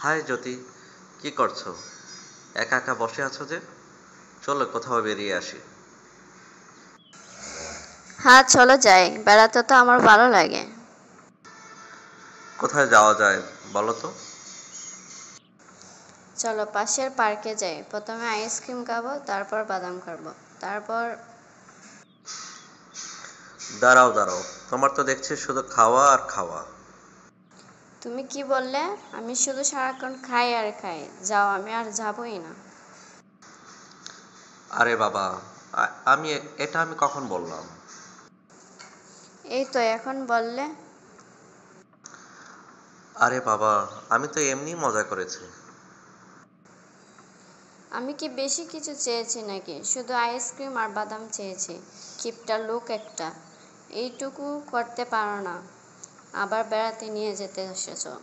High জ্যোতি, কি করছো? একা একা বসে আছো যে? চলো কোথাও বেরিয়ে আসি। হ্যাঁ, চলো যাই, বেড়াতে তো আমার ভালো লাগে। কোথায় যাওয়া যায় বলো তো? চলো পাশের পার্কে যাই, প্রথমে আইসক্রিম খাবো, তারপর বাদাম খাবো, তারপর দাঁড়াও দাঁড়াও, তোমার তো দেখছি শুধু খাওয়া আর খাওয়া। তুমি কি বললে? আমি শুধু সারাক্ষণ খাই আর খাই। যাও, আমি আর যাবই না। আরে বাবা, এটা আমি কখন বললাম? এই তো এখন বললে। আরে বাবা, আমি তো এমনি মজা করেছি। আমি কি বেশি কিছু চেয়েছি নাকি? শুধু আইসক্রিম আর বাদাম চেয়েছি। কিপটা লোক একটা, এইটুকু করতে পারো না, আবার বেড়াতে নিয়ে যেতে এসেছো।